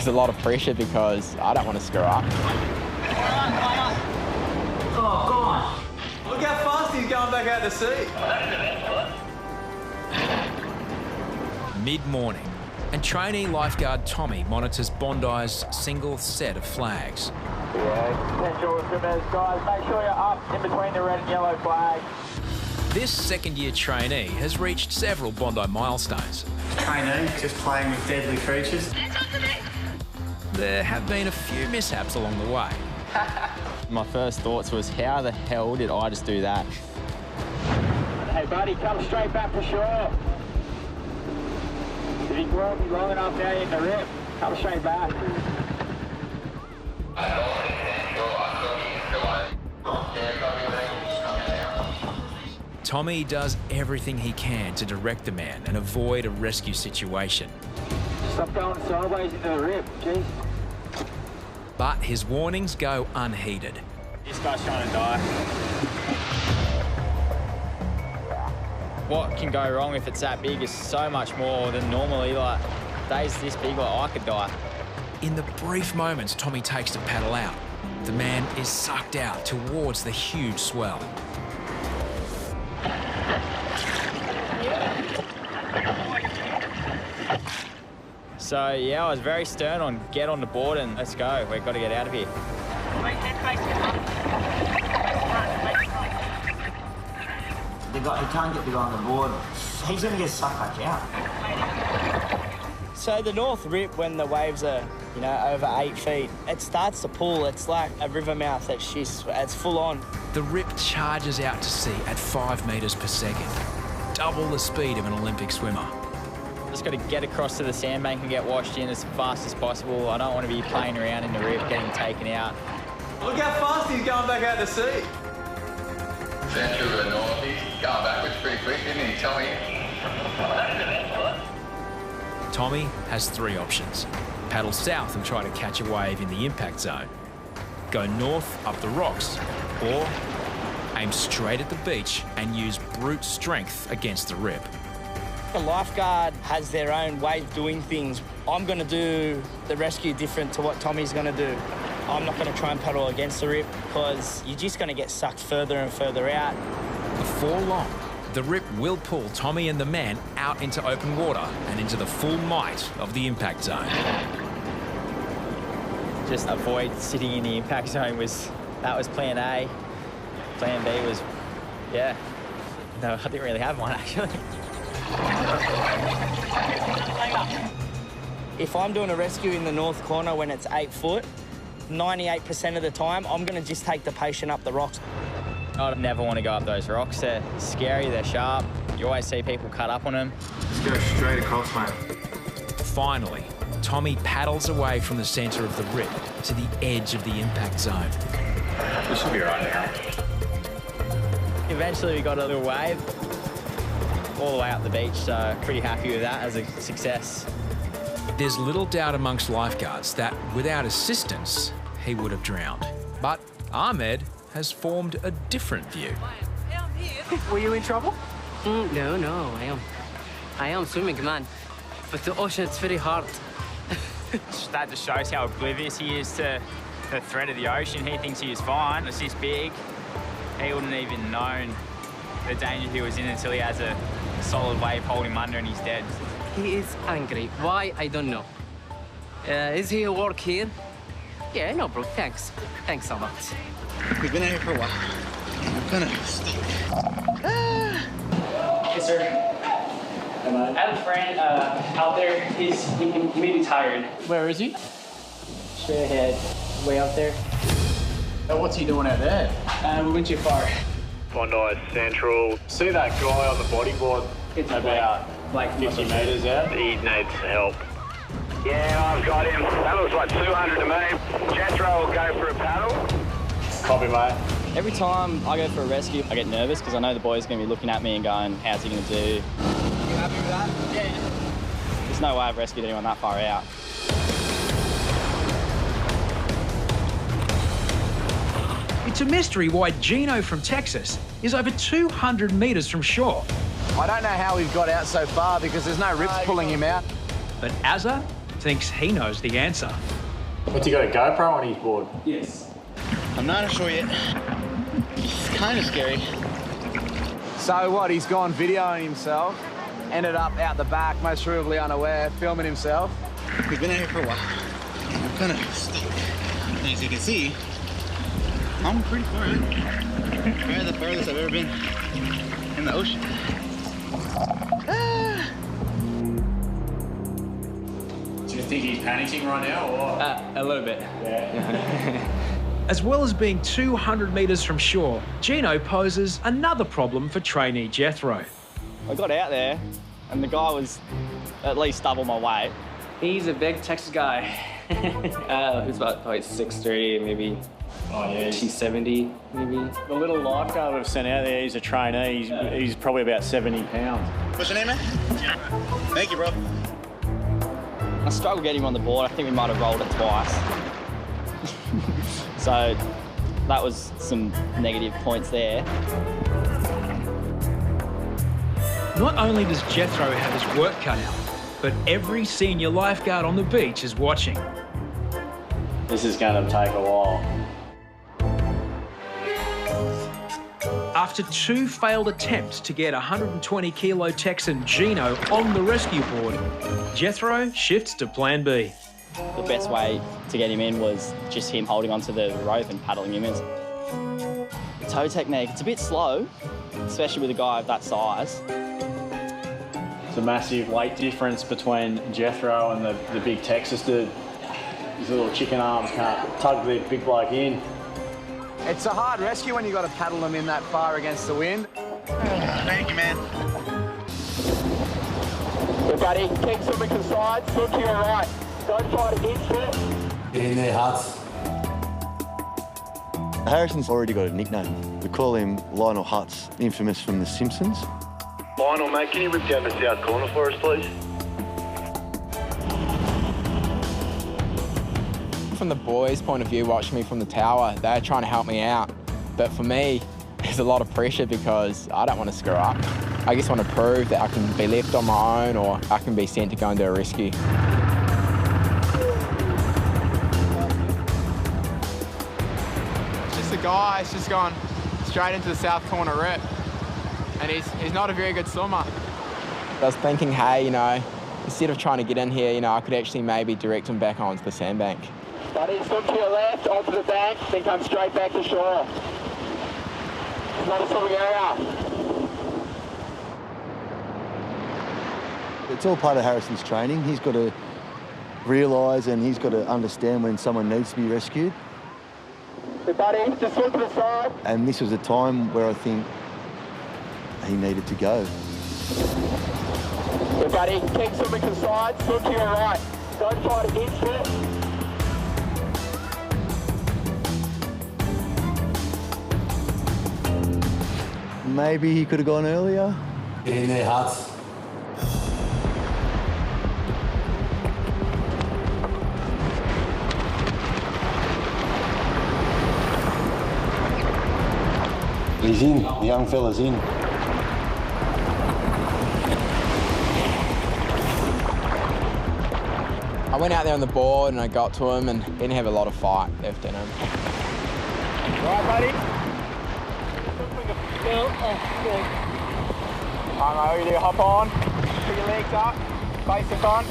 There's a lot of pressure because I don't want to screw up. Oh, God. Look how fast he's going back out to sea. Mid-morning, and trainee lifeguard Tommy monitors Bondi's single set of flags. Yeah, potential swimmers, guys, make sure you're up in between the red and yellow flags. This second-year trainee has reached several Bondi milestones. Trainee, just playing with deadly creatures. There have been a few mishaps along the way. My first thoughts was, how the hell did I just do that? Hey, buddy, come straight back to shore. If you won't be long enough down in the rip, come straight back. Tommy does everything he can to direct the man and avoid a rescue situation. Stop going sideways into the rip, jeez. But his warnings go unheeded. This guy's trying to die. What can go wrong if it's that big is so much more than normally. Like, days this big, like, I could die. In the brief moments Tommy takes to paddle out, the man is sucked out towards the huge swell. So, yeah, I was very stern on get on the board and let's go. We've got to get out of here. He can't get the guy on the board. He's going to get sucked back out. So the North Rip, when the waves are, you know, over 8 feet, it starts to pull. It's like a river mouth. It's full on. The rip charges out to sea at 5 metres per second, double the speed of an Olympic swimmer. Just got to get across to the sandbank and get washed in as fast as possible. I don't want to be playing around in the rip, getting taken out. Look how fast he's going back out to sea. Central to the north, he's going backwards pretty quick, didn't he, Tommy? Tommy has 3 options. Paddle south and try to catch a wave in the impact zone. Go north up the rocks, or aim straight at the beach and use brute strength against the rip. The lifeguard has their own way of doing things. I'm going to do the rescue different to what Tommy's going to do. I'm not going to try and paddle against the rip because you're just going to get sucked further and further out. Before long, the rip will pull Tommy and the man out into open water and into the full might of the impact zone. Just avoid sitting in the impact zone that was plan A. Plan B was, yeah. No, I didn't really have one actually. If I'm doing a rescue in the north corner when it's 8 foot, 98% of the time, I'm going to just take the patient up the rocks. I never want to go up those rocks. They're scary, they're sharp. You always see people cut up on them. Just go straight across, mate. Finally, Tommy paddles away from the centre of the rip to the edge of the impact zone. This should be right now. Eventually we got a little wave all the way up the beach, so pretty happy with that as a success. There's little doubt amongst lifeguards that without assistance, he would have drowned. But Ahmed has formed a different view. Were you in trouble? No, I am swimming, man. But the ocean, it's very hard. That just shows how oblivious he is to the threat of the ocean. He thinks he is fine. It's this big. He wouldn't even known the danger he was in until he has a solid wave holding him under and he's dead. He is angry. Why? I don't know. Is he work here? Yeah, no, bro. Thanks. Thanks so much. We've been out here for a while. I'm gonna Yes, sir. I have a friend out there. He may be tired. Where is he? Straight ahead, way out there. What's he doing out there? We went too far. Bondi Central. See that guy on the bodyboard? It's about like 50 metres out. He needs help. Yeah, I've got him. That looks like 200 to me. Jethro will go for a paddle. Copy, mate. Every time I go for a rescue, I get nervous because I know the boys are going to be looking at me and going, how's he going to do? You happy with that? Yeah. There's no way I've rescued anyone that far out. It's a mystery why Gino from Texas is over 200 metres from shore. I don't know how we've got out so far because there's no rips pulling him out. But Azza thinks he knows the answer. What's he got, a GoPro on his board? Yes. I'm not sure yet. It's kind of scary. So what, he's gone videoing himself, ended up out the back, most probably unaware, filming himself. We've been out here for a while. I'm kind of stuck. And as you can see, I'm pretty far out. Probably the farthest I've ever been in the ocean. Do you think he's panicking right now, or? A little bit. Yeah. As well as being 200 metres from shore, Deano poses another problem for trainee Jethro. I got out there and the guy was at least double my weight. He's a big Texas guy. He's about 6'3", maybe. Oh yeah, he's 70, maybe. The little lifeguard we've sent out there, he's a trainee. He's probably about 70 pounds. What's your name, man? Thank you, bro. I struggled getting him on the board. I think we might have rolled it twice. So that was some negative points there. Not only does Jethro have his work cut out, but every senior lifeguard on the beach is watching. This is going to take a while. After 2 failed attempts to get 120-kilo Texan Gino on the rescue board, Jethro shifts to plan B. The best way to get him in was just him holding onto the rope and paddling him in. The tow technique, it's a bit slow, especially with a guy of that size. It's a massive weight difference between Jethro and the big Texas dude. His little chicken arms can't tug the big bloke in. It's a hard rescue when you've got to paddle them in that far against the wind. Thank you, man. Good buddy, keep swimming to the side, swim to your right. Don't try to inch it. Get in there, Huts. Harrison's already got a nickname. We call him Lionel Hutz, infamous from The Simpsons. Lionel, mate, can you rip down the south corner for us, please? From the boys' point of view, watching me from the tower, they're trying to help me out. But for me, there's a lot of pressure because I don't want to screw up. I just want to prove that I can be left on my own or I can be sent to go and do a rescue. The guy's just gone straight into the south corner rip, and he's not a very good swimmer. I was thinking, hey, instead of trying to get in here, I could actually maybe direct him back onto the sandbank. Buddy, swim to your left, onto the bank, then come straight back to shore. It's not a swimming area. It's all part of Harrison's training. He's got to realise and he's got to understand when someone needs to be rescued. Good buddy, just swim to the side. And this was a time where I think he needed to go. Good buddy, keep swimming to the side, swim to your right. Don't try to inch it. Maybe he could have gone earlier. Get in there, Huts. He's in, the young fella's in. I went out there on the board and I got to him and he didn't have a lot of fight left in him. Right, buddy? I know, you do hop on, put your legs up, face it on.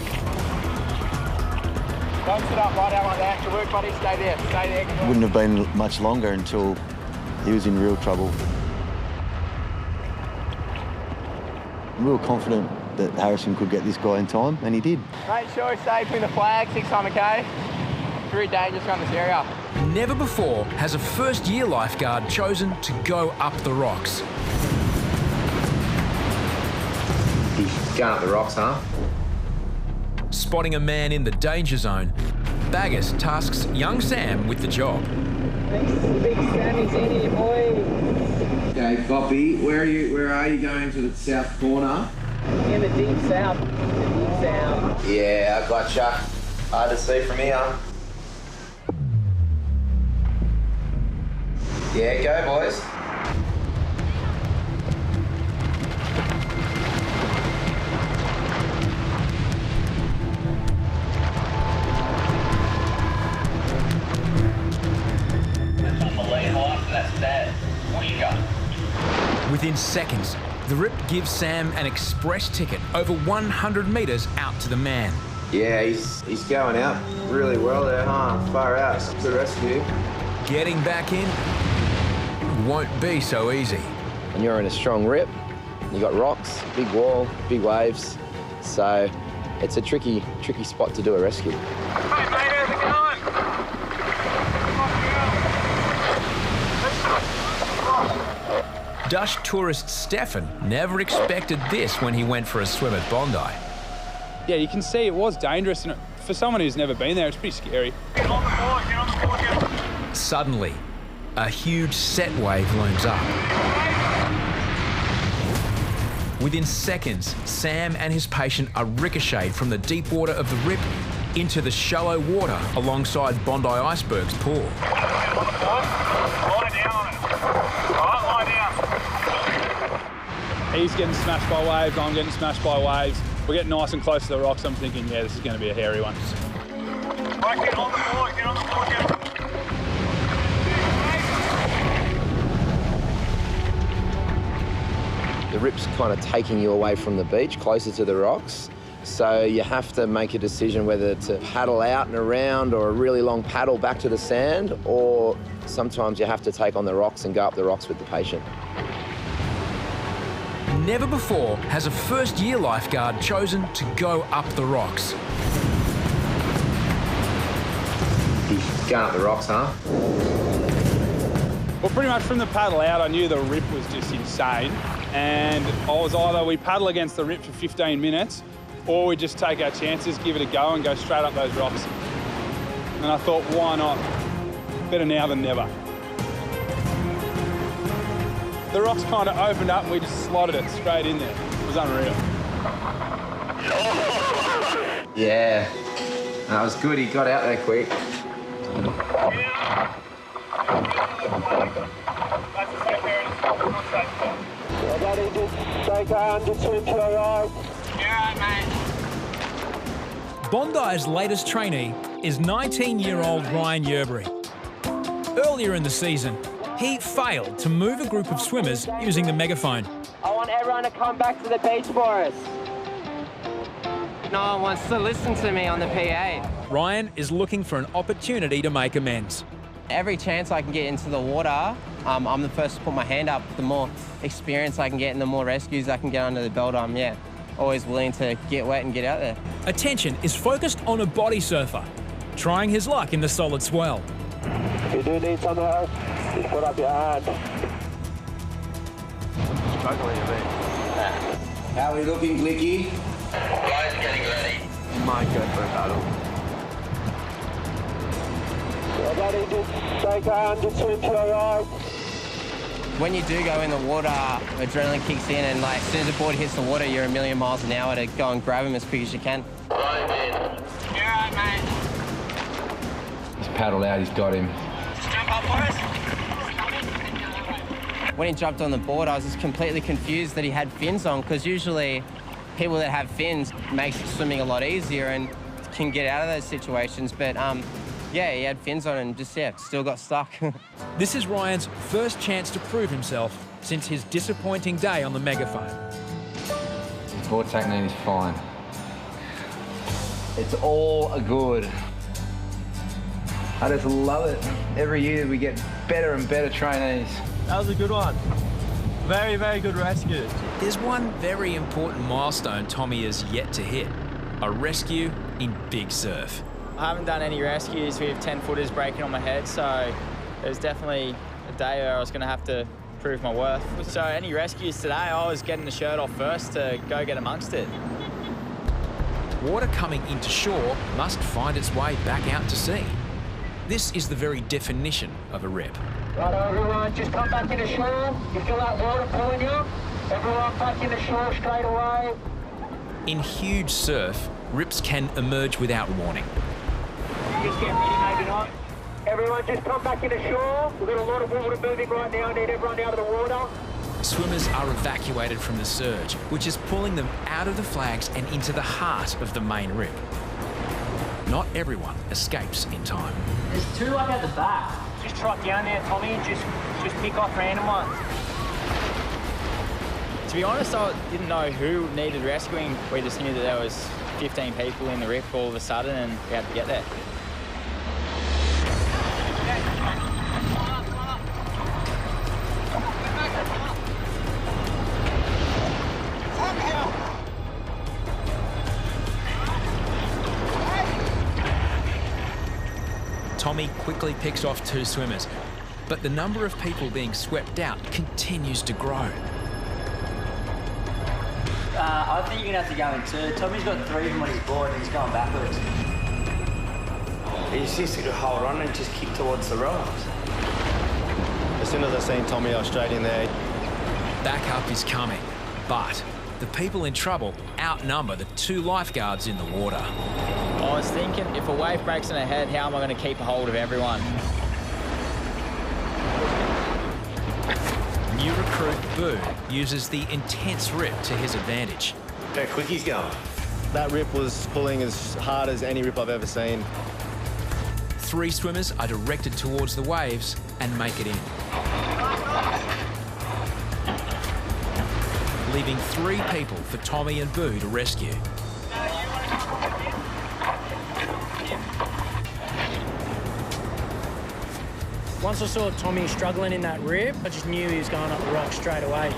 Don't sit up right out like that. Good work, buddy. Stay there, stay there. It wouldn't have been much longer until he was in real trouble. We were confident that Harrison could get this guy in time, and he did. Make sure you stay between the flags, 6 time, okay? Very dangerous around this area. Never before has a first-year lifeguard chosen to go up the rocks. He's going up the rocks, huh? Spotting a man in the danger zone, Baggers tasks young Sam with the job. Big Sammy's in here, boy. Okay, Boppy, where are you going to the south corner? In the deep south. Yeah, I gotcha. Hard to see from here. Yeah, go, boys. Within seconds, the rip gives Sam an express ticket over 100 metres out to the man. Yeah, he's going out really well there, huh? Far out. Good rescue. Getting back in won't be so easy. And you're in a strong rip. You got rocks, big wall, big waves. So it's a tricky spot to do a rescue. Hey mate, how's it going? Dutch tourist Stefan never expected this when he went for a swim at Bondi. Yeah, you can see it was dangerous, and for someone who's never been there, it's pretty scary. Get on the board, get on the board, get on. Suddenly, a huge set wave looms up. Within seconds, Sam and his patient are ricocheted from the deep water of the rip into the shallow water alongside Bondi Iceberg's pool. Lie down on it. Right, lie down. He's getting smashed by waves, I'm getting smashed by waves. We're getting nice and close to the rocks. I'm thinking, yeah, this is going to be a hairy one. Right, get on the board, get on the board, get on. The rip's kind of taking you away from the beach, closer to the rocks. So you have to make a decision whether to paddle out and around or a really long paddle back to the sand, or sometimes you have to take on the rocks and go up the rocks with the patient. Never before has a first-year lifeguard chosen to go up the rocks. He's going up the rocks, huh? Well, pretty much from the paddle out, I knew the rip was just insane. And I was either we paddle against the rip for 15 minutes or we just take our chances, give it a go and go straight up those rocks. And I thought, why not? Better now than never. The rocks kind of opened up and we just slotted it straight in there. It was unreal. Yeah, that was good. He got out there quick. Bondi's latest trainee is 19-year-old Ryan Yerbury. Earlier in the season, he failed to move a group of swimmers using the megaphone. I want everyone to come back to the beach for us. No one wants to listen to me on the PA. Ryan is looking for an opportunity to make amends. Every chance I can get into the water, I'm the first to put my hand up. The more experience I can get and the more rescues I can get under the belt, I'm always willing to get wet and get out there. Attention is focused on a body surfer, trying his luck in the solid swell. If you do need some help, just put up your hand. Struggling a bit. How are we looking, Glicky? Guys getting ready. Might go for a paddle. Ready, just shake hand, just swim to your right. When you do go in the water, adrenaline kicks in, and as soon as the board hits the water, you're a million miles an hour to go and grab him as quick as you can. Right in. You're right, mate. He's paddled out, he's got him. Just jump up for us. When he jumped on the board, I was just completely confused that he had fins on, because usually people that have fins makes swimming a lot easier and can get out of those situations. But yeah, he had fins on and just, still got stuck. This is Ryan's first chance to prove himself since his disappointing day on the megaphone. Board technique is fine. It's all good. I just love it. Every year we get better and better trainees. That was a good one. Very, very good rescue. There's one very important milestone Tommy has yet to hit, a rescue in big surf. I haven't done any rescues with 10-footers breaking on my head, so it was definitely a day where I was going to have to prove my worth. So any rescues today, I was getting the shirt off first to go get amongst it. Water coming into shore must find its way back out to sea. This is the very definition of a rip. Right, everyone, just come back in the shore. You feel that water pulling you? Everyone back in the shore straight away. In huge surf, rips can emerge without warning. Just get ready, maybe not. Everyone just come back in the shore. We've got a lot of water moving right now. I need everyone out of the water. Swimmers are evacuated from the surge, which is pulling them out of the flags and into the heart of the main rip. Not everyone escapes in time. There's two at the back. Just trot down there, Tommy, and just pick off random ones. To be honest, I didn't know who needed rescuing. We just knew that there was 15 people in the rip all of a sudden and we had to get there. Tommy quickly picks off 2 swimmers, but the number of people being swept out continues to grow. I think you're going to have to go in 2. Tommy's got 3 of them on his board and he's going backwards. He just needs to hold on and just kick towards the rocks. As soon as I seen Tommy, I was straight in there. Backup is coming, but the people in trouble outnumber the 2 lifeguards in the water. I was thinking, if a wave breaks in ahead, how am I going to keep a hold of everyone? New recruit Boo uses the intense rip to his advantage. How quick he's going. That rip was pulling as hard as any rip I've ever seen. 3 swimmers are directed towards the waves and make it in, leaving 3 people for Tommy and Boo to rescue. Once I saw Tommy struggling in that rip, I just knew he was going up the rocks straight away.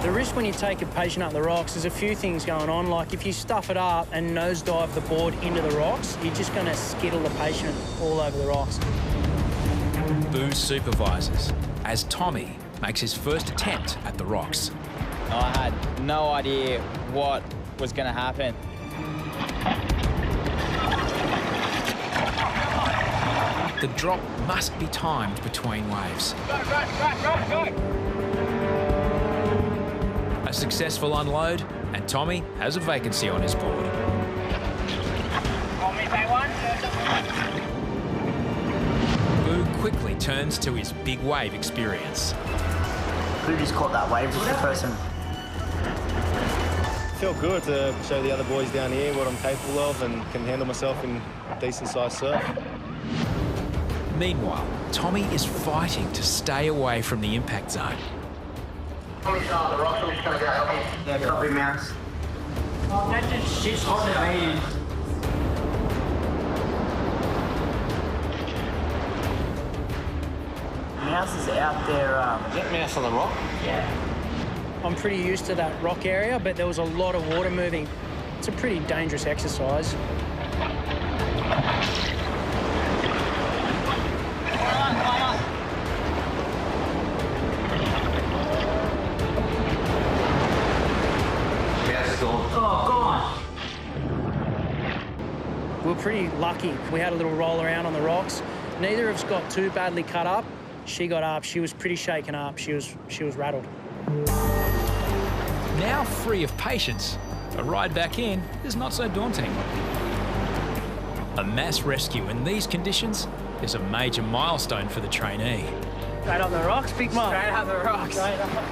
The risk when you take a patient up the rocks, there's a few things going on. Like if you stuff it up and nosedive the board into the rocks, you're just going to skittle the patient all over the rocks. Boo supervises as Tommy makes his first attempt at the rocks. I had no idea what was going to happen. The drop must be timed between waves. A successful unload, and Tommy has a vacancy on his board. Boo quickly turns to his big wave experience. Who just caught that wave with the person? Felt good to show the other boys down here what I'm capable of and can handle myself in decent-sized surf. Meanwhile, Tommy is fighting to stay away from the impact zone. Tommy's on the rocks, I'm just going to go help him. Yeah, copy, Mouse. That just shit's hot at me. Mouse is out there. Is that Mouse on the rock? Yeah. I'm pretty used to that rock area, but there was a lot of water moving. It's a pretty dangerous exercise. We're pretty lucky. We had a little roll around on the rocks. Neither of us got too badly cut up. She got up. She was pretty shaken up. She was rattled. Now free of patience, a ride back in is not so daunting. A mass rescue in these conditions is a major milestone for the trainee. Straight up the rocks, big mum. Straight up the rocks. Straight up.